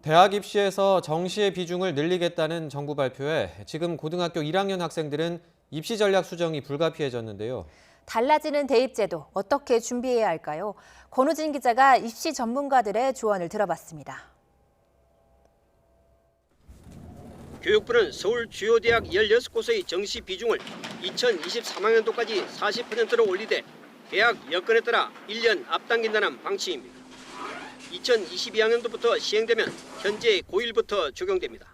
대학 입시에서 정시의 비중을 늘리겠다는 정부 발표에 지금 고등학교 1학년 학생들은 입시 전략 수정이 불가피해졌는데요. 달라지는 대입제도 어떻게 준비해야 할까요? 권우진 기자가 입시 전문가들의 조언을 들어봤습니다. 교육부는 서울 주요 대학 16곳의 정시 비중을 2023학년도까지 40%로 올리되 대학 여건에 따라 1년 앞당긴다는 방침입니다. 2022학년도부터 시행되면 현재 고1부터 적용됩니다.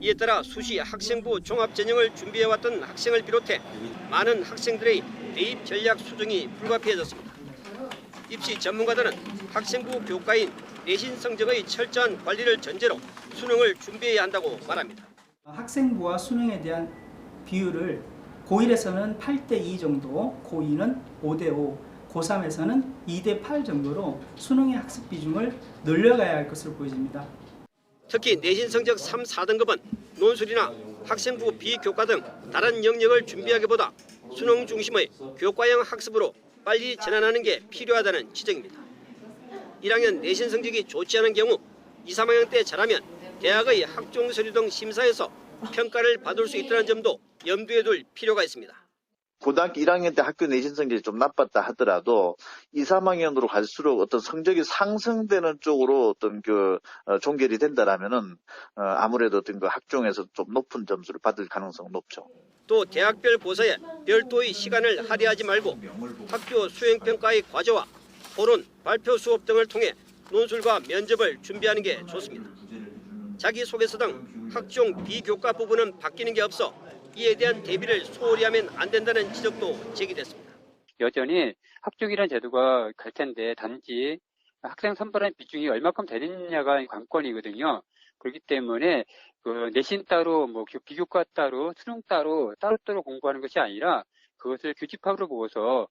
이에 따라 수시 학생부 종합전형을 준비해왔던 학생을 비롯해 많은 학생들의 대입 전략 수정이 불가피해졌습니다. 입시 전문가들은 학생부 교과인 내신 성적의 철저한 관리를 전제로 수능을 준비해야 한다고 말합니다. 학생부와 수능에 대한 비율을 고1에서는 8대2 정도, 고2는 5대5, 고3에서는 2대8 정도로 수능의 학습 비중을 늘려가야 할 것으로 보여집니다. 특히 내신 성적 3, 4등급은 논술이나 학생부 비교과 등 다른 영역을 준비하기보다 수능 중심의 교과형 학습으로 빨리 전환하는 게 필요하다는 지적입니다. 1학년 내신 성적이 좋지 않은 경우 2, 3학년 때 잘하면 대학의 학종 서류 등 심사에서 평가를 받을 수 있다는 점도 염두에 둘 필요가 있습니다. 고등학교 1학년 때 학교 내신 성적이 좀 나빴다 하더라도 2, 3학년으로 갈수록 어떤 성적이 상승되는 쪽으로 어떤 종결이 된다라면은 아무래도 어떤 학종에서 좀 높은 점수를 받을 가능성은 높죠. 또 대학별 고사에 별도의 시간을 할애하지 말고 학교 수행평가의 과제와 토론, 발표 수업 등을 통해 논술과 면접을 준비하는 게 좋습니다. 자기소개서 등 학종 비교과 부분은 바뀌는 게 없어 이에 대한 대비를 소홀히 하면 안 된다는 지적도 제기됐습니다. 여전히 학종이라는 제도가 갈 텐데 단지 학생 선발하는 비중이 얼마큼 되느냐가 관건이거든요. 그렇기 때문에 내신 따로, 비교과 따로, 수능 따로 공부하는 것이 아니라 그것을 교집합으로 보고서.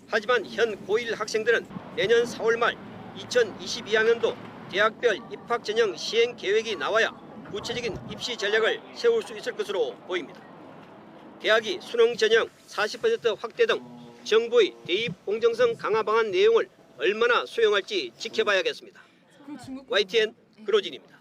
하지만 현 고1 학생들은 내년 4월 말 2022학년도 대학별 입학 전형 시행 계획이 나와야 구체적인 입시 전략을 세울 수 있을 것으로 보입니다. 대학이 수능 전형 40% 확대 등 정부의 대입 공정성 강화 방안 내용을 얼마나 수용할지 지켜봐야겠습니다. YTN 그로진입니다.